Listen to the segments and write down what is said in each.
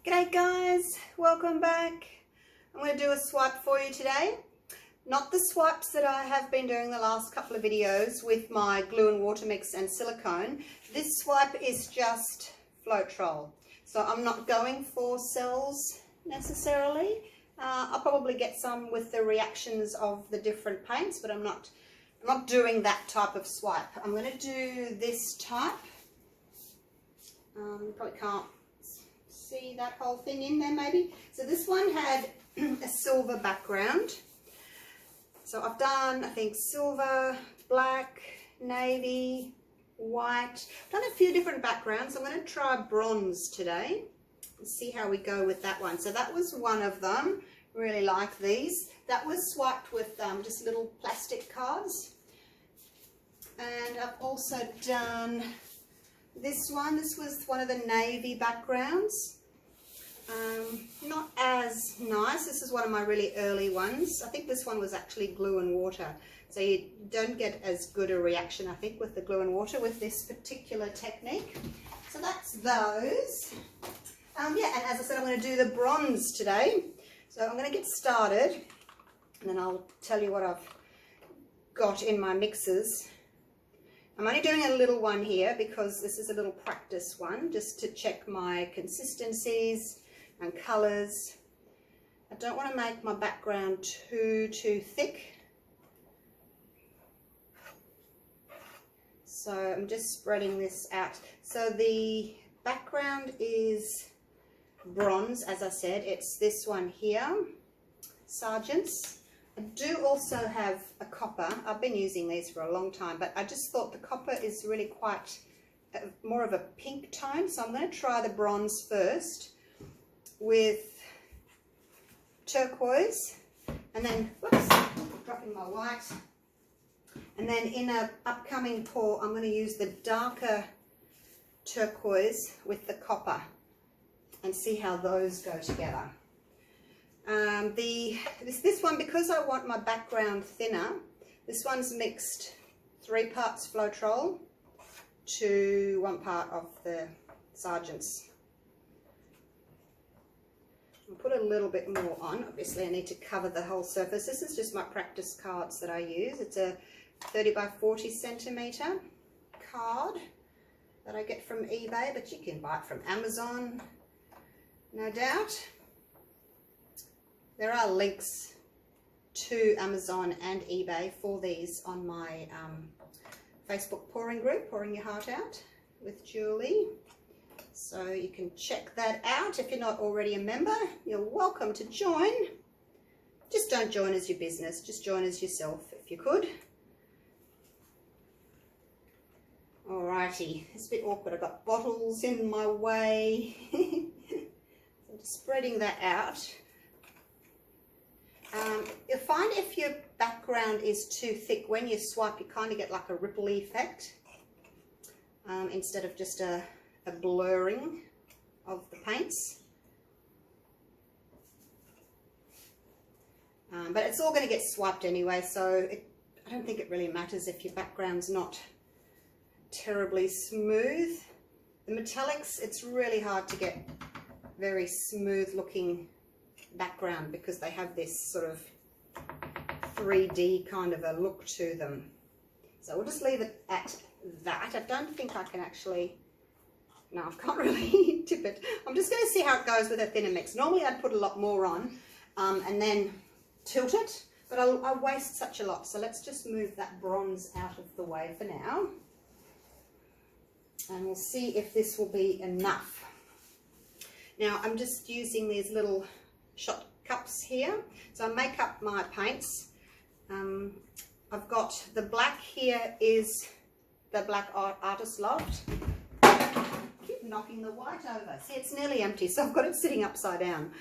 G'day guys, welcome back. I'm going to do a swipe for you today. Not the swipes that I have been doing the last couple of videos with my glue and water mix and silicone. This swipe is just Floetrol. So I'm not going for cells necessarily. I'll probably get some with the reactions of the different paints, but I'm not doing that type of swipe. I'm going to do this type. Probably can't see that whole thing in there maybe. So this one had a silver background. So I've done, I think, silver, black, navy, white. I've done a few different backgrounds. I'm going to try bronze today and see how we go with that one. So that was one of them. Really like these. That was swiped with just little plastic cards. And I've also done this one. This was one of the navy backgrounds. Not as nice. This is one of my really early ones. I think this one was actually glue and water. So you don't get as good a reaction, I think, with the glue and water with this particular technique. So that's those. Yeah, and as I said, I'm going to do the bronze today. So I'm going to get started and then I'll tell you what I've got in my mixes. I'm only doing a little one here because this is a little practice one, just to check my consistencies and colours. I don't want to make my background too thick. So I'm just spreading this out. So the background is bronze, as I said. It's this one here, Sargent's. I do also have a copper. I've been using these for a long time, but I just thought the copper is really quite more of a pink tone. So I'm going to try the bronze first with turquoise, and then, whoops, dropping my white. And then in an upcoming pour, I'm going to use the darker turquoise with the copper and see how those go together. This one, because I want my background thinner, this one's mixed 3 parts Floetrol to 1 part of the Sargent's. I'll put a little bit more on. Obviously I need to cover the whole surface. This is just my practice cards that I use. It's a 30 by 40 centimetre card that I get from eBay, but you can buy it from Amazon, no doubt. There are links to Amazon and eBay for these on my Facebook pouring group, Pouring Your Heart Out with Julie. So you can check that out. If you're not already a member, you're welcome to join. Just don't join as your business, just join as yourself if you could. Alrighty, it's a bit awkward. I've got bottles in my way. So just spreading that out. You'll find if your background is too thick, when you swipe, you kind of get like a ripple effect instead of just a blurring of the paints. But it's all going to get swiped anyway, so I don't think it really matters if your background's not terribly smooth. The metallics, it's really hard to get very smooth looking background because they have this sort of 3D kind of a look to them. So we'll just leave it at that. I don't think I can actually, no, I can't really tip it. I'm just going to see how it goes with a thinner mix. Normally I'd put a lot more on and then tilt it, but I waste such a lot. So let's just move that bronze out of the way for now. And we'll see if this will be enough. Now I'm just using these little shot cups here. So I make up my paints. I've got the black here is the Black Artist Loft. Keep knocking the white over. See, it's nearly empty, so I've got it sitting upside down.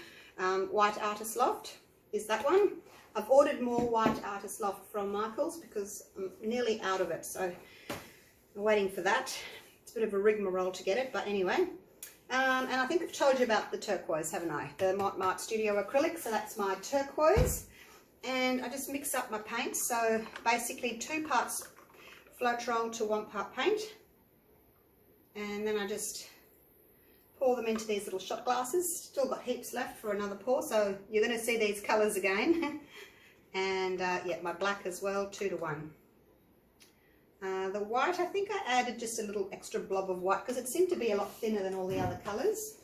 White Artist Loft is that one. I've ordered more White Artist Loft from Michael's because I'm nearly out of it, so I'm waiting for that. It's a bit of a rigmarole to get it, but anyway. And I think I've told you about the turquoise, haven't I? The Mont Marte Studio Acrylic, so that's my turquoise. And I just mix up my paints, so basically 2 parts Floetrol to 1 part paint. And then I just pour pour them into these little shot glasses. Still got heaps left for another pour, so you're going to see these colours again. And yeah, my black as well, 2 to 1. The white, I think I added just a little extra blob of white because it seemed to be a lot thinner than all the other colours.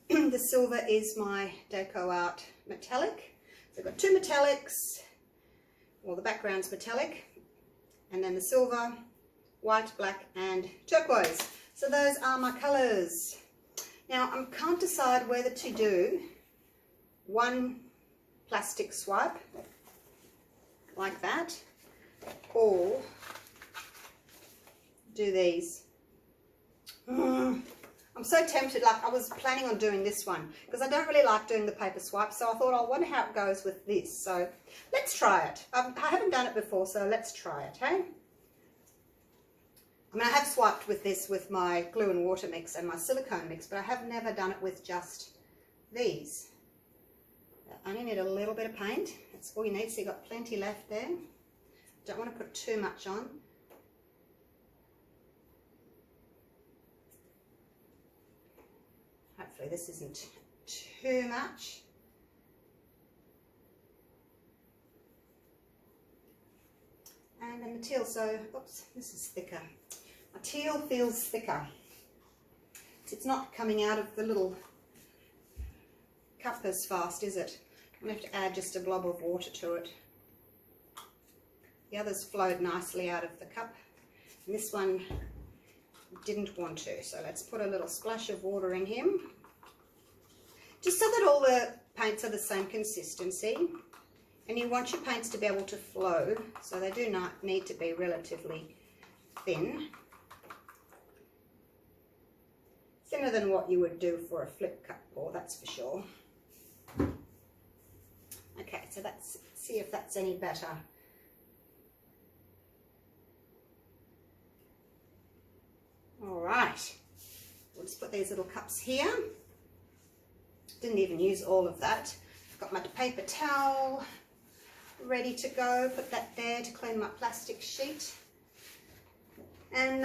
The silver is my Decoart metallic. So I've got 2 metallics, well, the background's metallic, and then the silver, white, black and turquoise. So those are my colours. Now I can't decide whether to do one plastic swipe like that or do these. I'm so tempted. Like, I was planning on doing this one because I don't really like doing the paper swipe, so I thought I wonder how it goes with this. So let's try it. I haven't done it before, so let's try it, hey? I mean, I have swiped with this with my glue and water mix and my silicone mix, but I have never done it with just these. I only need a little bit of paint. That's all you need, so you've got plenty left there. Don't want to put too much on. Hopefully this isn't too much. And then the teal, so, oops, this is thicker. My teal feels thicker. It's not coming out of the little cup as fast, is it? I'm going to have to add just a blob of water to it. The others flowed nicely out of the cup, and this one didn't want to. So let's put a little splash of water in him, just so that all the paints are the same consistency. And you want your paints to be able to flow, so they do not need to be relatively thin. Thinner than what you would do for a flip cup pour, that's for sure. Okay, so let's see if that's any better. All right, we'll just put these little cups here. Didn't even use all of that. I've got my paper towel ready to go. Put that there to clean my plastic sheet. And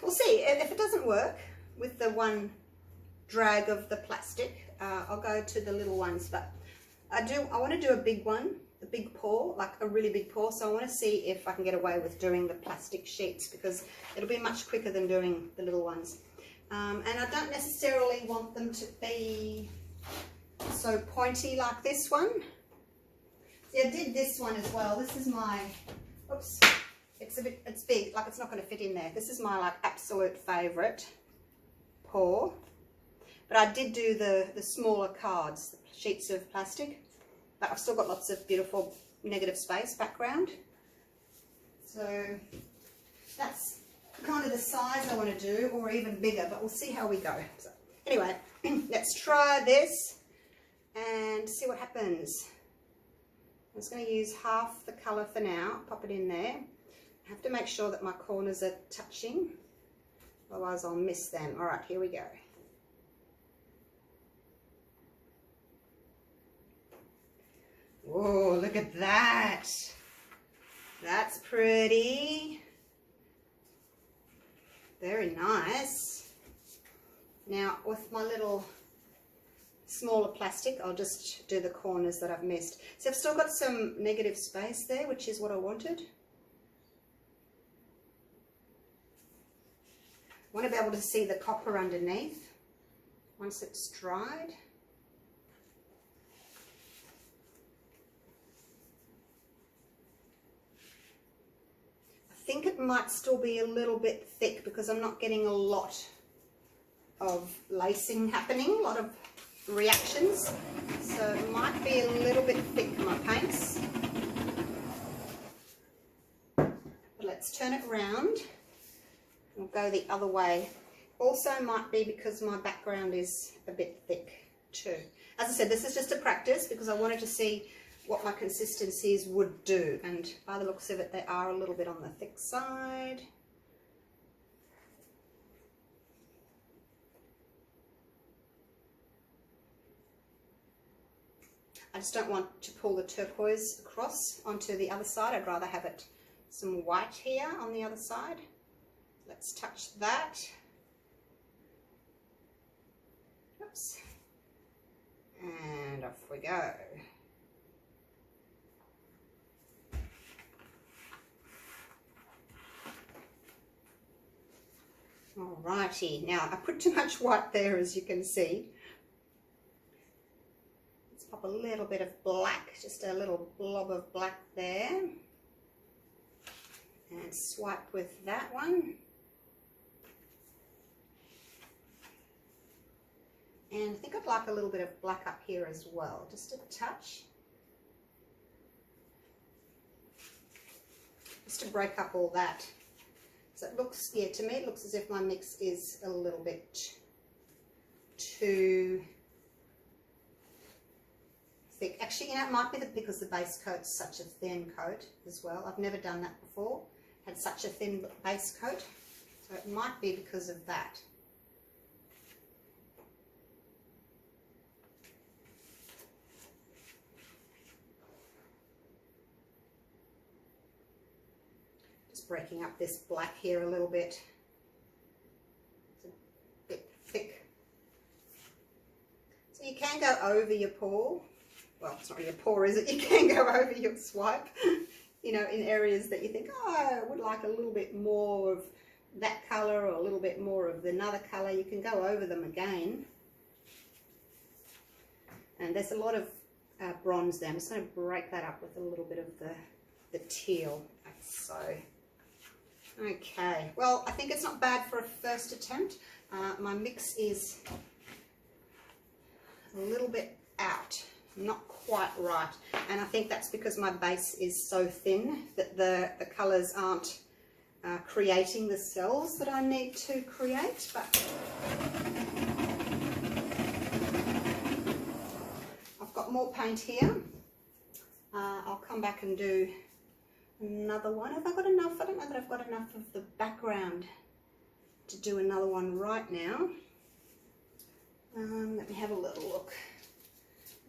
we'll see. If it doesn't work with the one drag of the plastic, I'll go to the little ones. But I want to do a big one, a big pour, like a really big pour. So I want to see if I can get away with doing the plastic sheets, because it'll be much quicker than doing the little ones. And I don't necessarily want them to be so pointy like this one. See, I did this one as well. This is my, oops, it's big, like it's not going to fit in there. This is my like absolute favourite pour. But I did do the smaller cards, the sheets of plastic, but I've still got lots of beautiful negative space background. So that's kind of the size I want to do, or even bigger, but we'll see how we go. So anyway, let's try this and see what happens. I'm just going to use half the colour for now, pop it in there. I have to make sure that my corners are touching, otherwise I'll miss them. All right, here we go. Oh, look at that. That's pretty. Very nice. Now, with my little smaller plastic, I'll just do the corners that I've missed. So I've still got some negative space there, which is what I wanted. I want to be able to see the copper underneath once it's dried. I think it might still be a little bit thick because I'm not getting a lot of lacing happening, a lot of reactions, so it might be a little bit thick, my paints. But let's turn it around. We'll go the other way. Also might be because my background is a bit thick too. As I said, this is just a practice because I wanted to see what my consistencies would do, and by the looks of it they are a little bit on the thick side. I just don't want to pull the turquoise across onto the other side. I'd rather have it some white here on the other side. Let's touch that. stripes. And off we go. Alrighty, now I put too much white there, as you can see. Let's pop a little bit of black, just a little blob of black there. And swipe with that one. And I think I'd like a little bit of black up here as well, just a touch. Just to break up all that. So it looks, yeah, to me it looks as if my mix is a little bit too thick. Actually, you know, it might be because the base coat's such a thin coat as well. I've never done that before, had such a thin base coat. So it might be because of that. Breaking up this black here a little bit. It's a bit thick. So you can go over your pour. Well, it's not really a pour, is it? You can go over your swipe, you know, in areas that you think, oh, I would like a little bit more of that colour or a little bit more of another colour. You can go over them again. And there's a lot of bronze there. I'm just going to break that up with a little bit of the teal, like so. Okay, well, I think it's not bad for a first attempt. My mix is a little bit out, not quite right, and I think that's because my base is so thin that the colours aren't creating the cells that I need to create. But I've got more paint here. I'll come back and do another one. Have I got enough? I don't know that I've got enough of the background to do another one right now. Let me have a little look.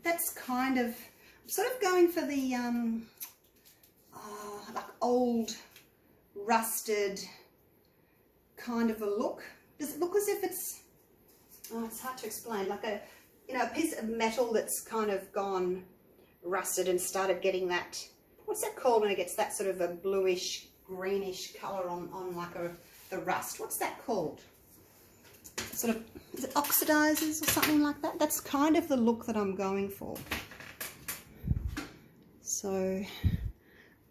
That's kind of, I'm sort of going for the like old rusted kind of a look. Does it look as if it's, oh, it's hard to explain, like a, you know, a piece of metal that's kind of gone rusted and started getting that, what's that called when it gets that sort of a bluish, greenish colour on like the rust? What's that called? Sort of, is it oxidizes or something like that? That's kind of the look that I'm going for. So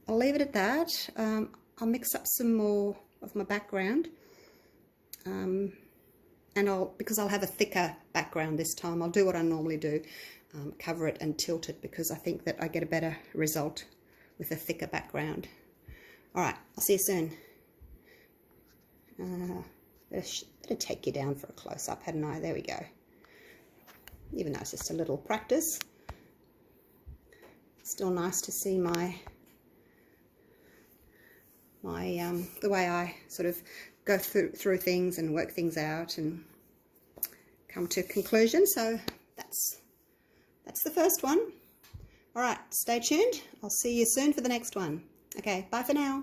I'll leave it at that. I'll mix up some more of my background. And because I'll have a thicker background this time, I'll do what I normally do. Cover it and tilt it, because I think that I get a better result with a thicker background. Alright, I'll see you soon. Better take you down for a close-up, hadn't I? There we go. Even though it's just a little practice, it's still nice to see the way I sort of go through things and work things out and come to a conclusion. So that's the first one. All right, stay tuned. I'll see you soon for the next one. Okay, bye for now.